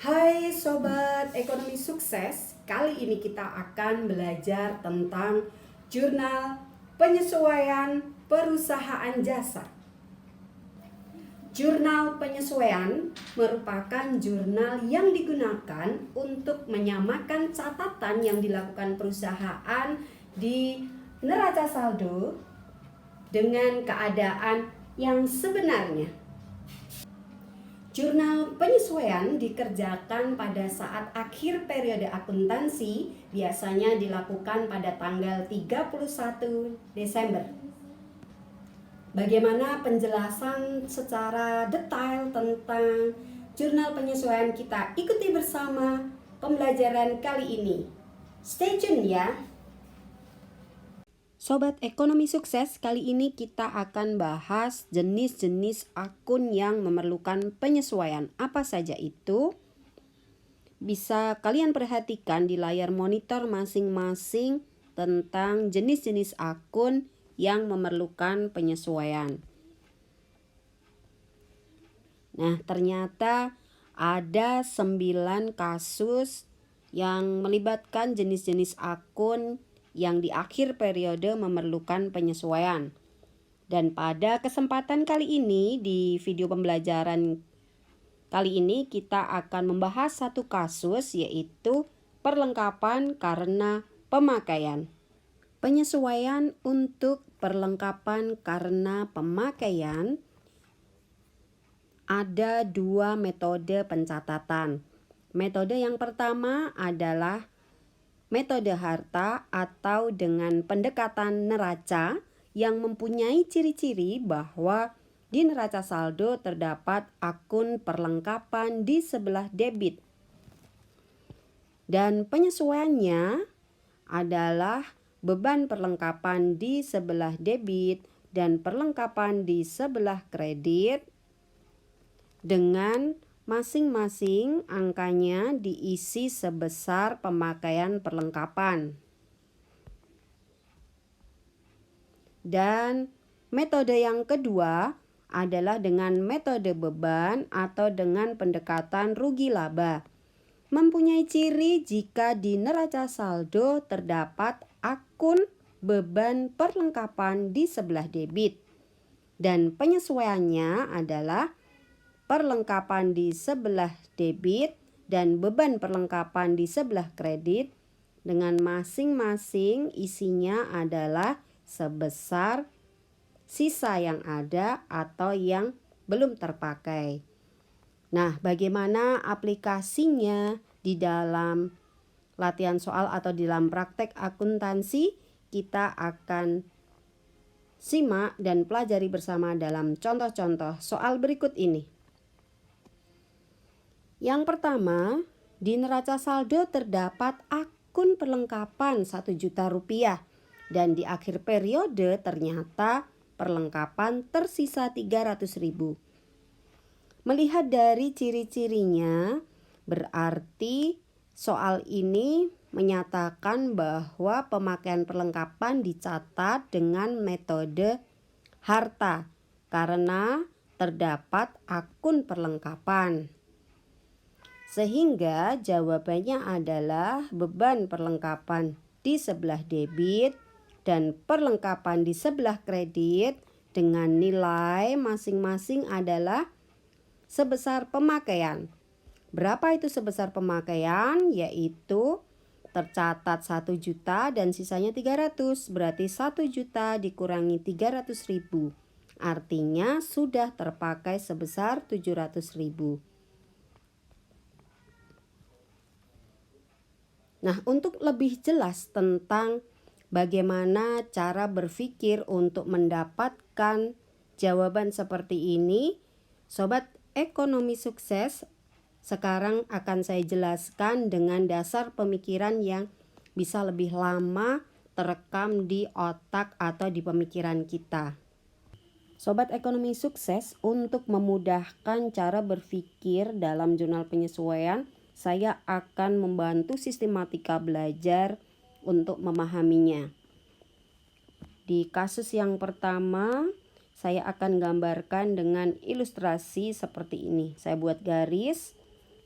Hai Sobat Ekonomi Sukses, kali ini kita akan belajar tentang jurnal penyesuaian perusahaan jasa. Jurnal penyesuaian merupakan jurnal yang digunakan untuk menyamakan catatan yang dilakukan perusahaan di neraca saldo dengan keadaan yang sebenarnya. Jurnal penyesuaian dikerjakan pada saat akhir periode akuntansi, biasanya dilakukan pada tanggal 31 Desember. Bagaimana penjelasan secara detail tentang jurnal penyesuaian kita ikuti bersama pembelajaran kali ini. Stay tune ya. Sobat Ekonomi Sukses, kali ini kita akan bahas jenis-jenis akun yang memerlukan penyesuaian. Apa saja itu? Bisa kalian perhatikan di layar monitor masing-masing tentang jenis-jenis akun yang memerlukan penyesuaian. Nah, ternyata ada 9 kasus yang melibatkan jenis-jenis akun yang di akhir periode memerlukan penyesuaian. Dan pada kesempatan kali ini, di video pembelajaran kali ini kita akan membahas satu kasus, yaitu perlengkapan karena pemakaian. Penyesuaian untuk perlengkapan karena pemakaian ada 2 metode pencatatan. Metode yang pertama adalah metode harta atau dengan pendekatan neraca yang mempunyai ciri-ciri bahwa di neraca saldo terdapat akun perlengkapan di sebelah debit. Dan penyesuaiannya adalah beban perlengkapan di sebelah debit dan perlengkapan di sebelah kredit dengan masing-masing angkanya diisi sebesar pemakaian perlengkapan. Dan metode yang kedua adalah dengan metode beban atau dengan pendekatan rugi laba. Mempunyai ciri jika di neraca saldo terdapat akun beban perlengkapan di sebelah debit. Dan penyesuaiannya adalah perlengkapan di sebelah debit dan beban perlengkapan di sebelah kredit dengan masing-masing isinya adalah sebesar sisa yang ada atau yang belum terpakai. Nah, bagaimana aplikasinya di dalam latihan soal atau di dalam praktek akuntansi? Kita akan simak dan pelajari bersama dalam contoh-contoh soal berikut ini. Yang pertama, di neraca saldo terdapat akun perlengkapan 1 juta rupiah dan di akhir periode ternyata perlengkapan tersisa 300.000. Melihat dari ciri-cirinya, berarti soal ini menyatakan bahwa pemakaian perlengkapan dicatat dengan metode harta karena terdapat akun perlengkapan. Sehingga jawabannya adalah beban perlengkapan di sebelah debit dan perlengkapan di sebelah kredit dengan nilai masing-masing adalah sebesar pemakaian. Berapa itu sebesar pemakaian? Yaitu tercatat 1 juta dan sisanya 300. Berarti 1 juta dikurangi 300.000. Artinya sudah terpakai sebesar 700.000. Nah, untuk lebih jelas tentang bagaimana cara berpikir untuk mendapatkan jawaban seperti ini, Sobat Ekonomi Sukses, sekarang akan saya jelaskan dengan dasar pemikiran yang bisa lebih lama terekam di otak atau di pemikiran kita. Sobat Ekonomi Sukses, untuk memudahkan cara berpikir dalam jurnal penyesuaian, saya akan membantu sistematika belajar untuk memahaminya. Di kasus yang pertama, saya akan gambarkan dengan ilustrasi seperti ini. Saya buat garis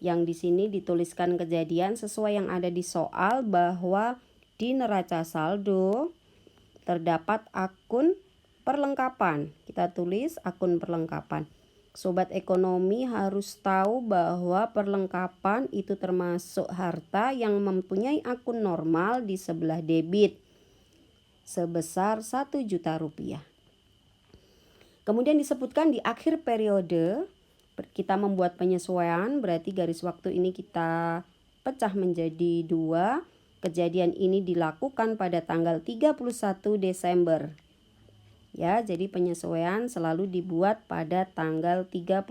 Yang di sini dituliskan kejadian sesuai yang ada di soal bahwa di neraca saldo terdapat akun perlengkapan. Kita tulis akun perlengkapan. Sobat ekonomi harus tahu bahwa perlengkapan itu termasuk harta yang mempunyai akun normal di sebelah debit sebesar 1 juta rupiah. Kemudian disebutkan di akhir periode kita membuat penyesuaian, berarti garis waktu ini kita pecah menjadi 2. Kejadian ini dilakukan pada tanggal 31 Desember. Ya, jadi penyesuaian selalu dibuat pada tanggal 31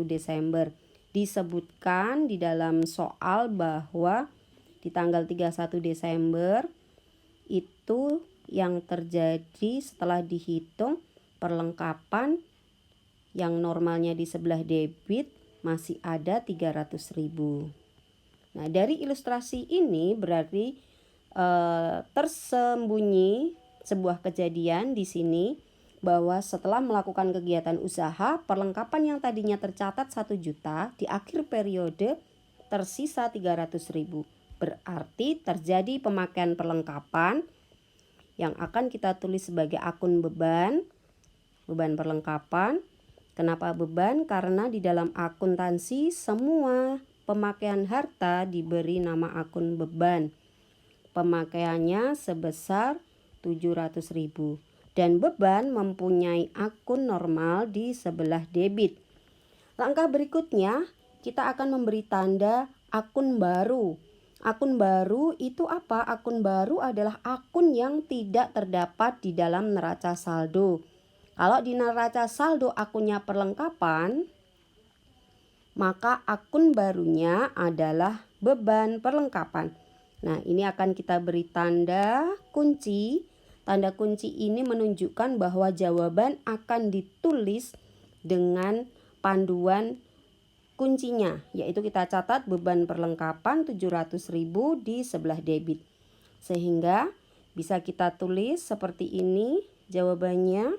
Desember. Disebutkan di dalam soal bahwa di tanggal 31 Desember itu yang terjadi setelah dihitung perlengkapan yang normalnya di sebelah debit masih ada 300.000. Nah, dari ilustrasi ini berarti tersembunyi sebuah kejadian di sini bahwa setelah melakukan kegiatan usaha, perlengkapan yang tadinya tercatat 1 juta di akhir periode tersisa 300.000. Berarti terjadi pemakaian perlengkapan yang akan kita tulis sebagai akun beban perlengkapan. Kenapa beban? Karena di dalam akuntansi semua pemakaian harta diberi nama akun beban. Pemakaiannya sebesar 700.000 dan beban mempunyai akun normal di sebelah debit. Langkah berikutnya kita akan memberi tanda akun baru. Akun baru itu apa? Akun baru adalah akun yang tidak terdapat di dalam neraca saldo. Kalau di neraca saldo akunnya perlengkapan, maka akun barunya adalah beban perlengkapan. Nah, ini akan kita beri tanda kunci. Tanda kunci ini menunjukkan bahwa jawaban akan ditulis dengan panduan kuncinya, yaitu kita catat beban perlengkapan 700.000 di sebelah debit. Sehingga bisa kita tulis seperti ini jawabannya,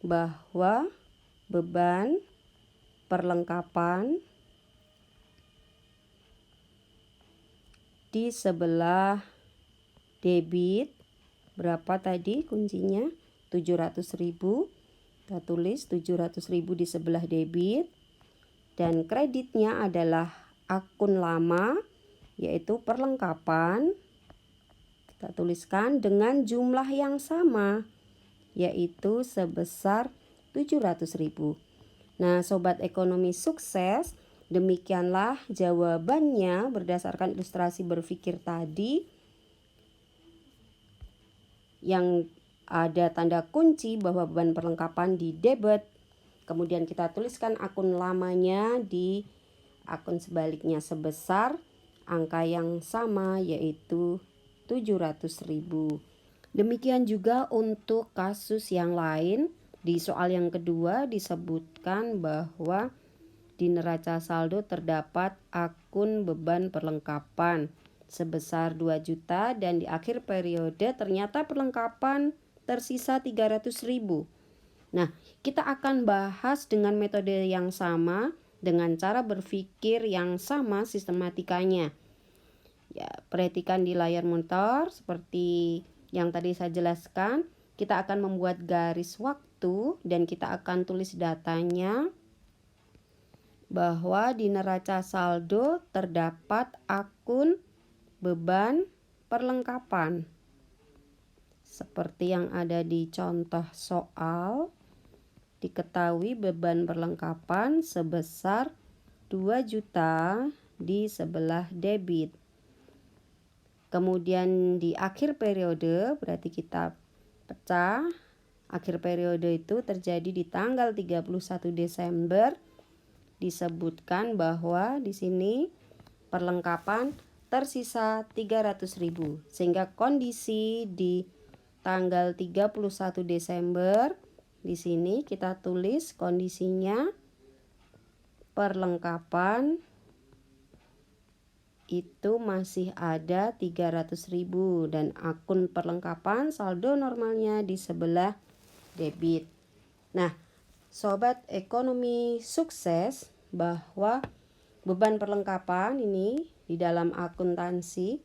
bahwa beban perlengkapan di sebelah debit berapa tadi kuncinya? 700.000. Kita tulis 700.000 di sebelah debit. Dan kreditnya adalah akun lama, yaitu perlengkapan. Kita tuliskan dengan jumlah yang sama, yaitu sebesar 700.000. Nah, sobat ekonomi sukses, demikianlah jawabannya berdasarkan ilustrasi berpikir tadi yang ada tanda kunci bahwa beban perlengkapan di debit. Kemudian kita tuliskan akun lamanya di akun sebaliknya sebesar angka yang sama, yaitu 700.000. Demikian juga untuk kasus yang lain. Di soal yang kedua disebutkan bahwa di neraca saldo terdapat akun beban perlengkapan sebesar 2 juta dan di akhir periode ternyata perlengkapan tersisa 300.000. Nah, kita akan bahas dengan metode yang sama, dengan cara berpikir yang sama sistematikanya. Ya, perhatikan di layar monitor seperti yang tadi saya jelaskan. Kita akan membuat garis waktu dan kita akan tulis datanya bahwa di neraca saldo terdapat akun beban perlengkapan seperti yang ada di contoh soal. Diketahui beban perlengkapan sebesar 2 juta di sebelah debit. Kemudian di akhir periode berarti kita pecah. Akhir periode itu terjadi di tanggal 31 Desember. Disebutkan bahwa di sini perlengkapan tersisa 300.000. Sehingga kondisi di tanggal 31 Desember di sini kita tulis kondisinya perlengkapan itu masih ada 300.000 dan akun perlengkapan saldo normalnya di sebelah debit. Nah, sobat ekonomi sukses, bahwa beban perlengkapan ini di dalam akuntansi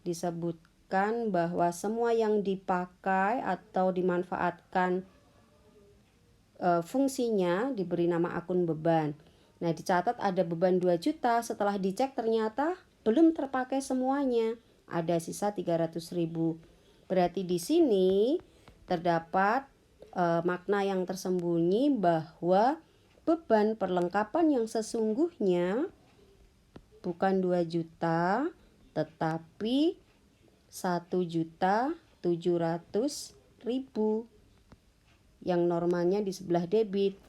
disebutkan bahwa semua yang dipakai atau dimanfaatkan fungsinya diberi nama akun beban. Nah, dicatat ada beban 2 juta, setelah dicek ternyata belum terpakai semuanya. Ada sisa 300.000. Berarti di sini terdapat makna yang tersembunyi bahwa beban perlengkapan yang sesungguhnya bukan 2 juta tetapi 1.700.000 yang normalnya di sebelah debit.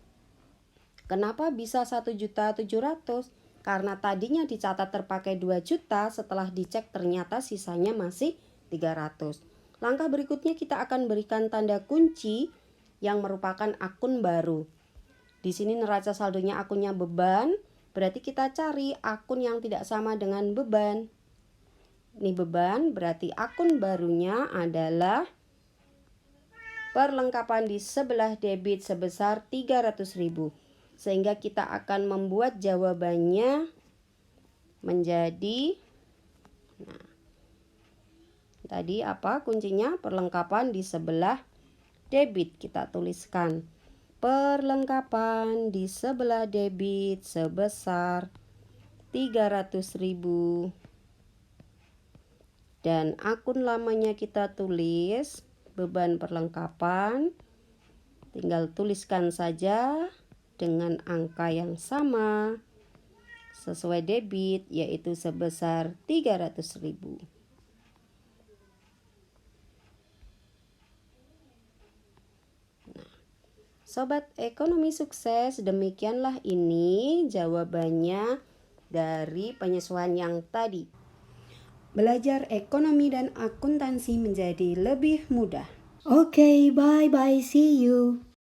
Kenapa bisa 1.700.000? Karena tadinya dicatat terpakai 2 juta, setelah dicek ternyata sisanya masih 300. Langkah berikutnya kita akan berikan tanda kunci yang merupakan akun baru. Di sini neraca saldonya akunnya beban, berarti kita cari akun yang tidak sama dengan beban. Ini beban, berarti akun barunya adalah perlengkapan di sebelah debit sebesar 300.000. Sehingga kita akan membuat jawabannya menjadi tadi apa kuncinya? Perlengkapan di sebelah debit. Kita tuliskan perlengkapan di sebelah debit sebesar 300.000 dan akun lamanya kita tulis beban perlengkapan, tinggal tuliskan saja dengan angka yang sama sesuai debit, yaitu sebesar 300.000. Sobat ekonomi sukses, demikianlah ini jawabannya dari penyesuaian yang tadi. Belajar ekonomi dan akuntansi menjadi lebih mudah. Oke, bye-bye, see you.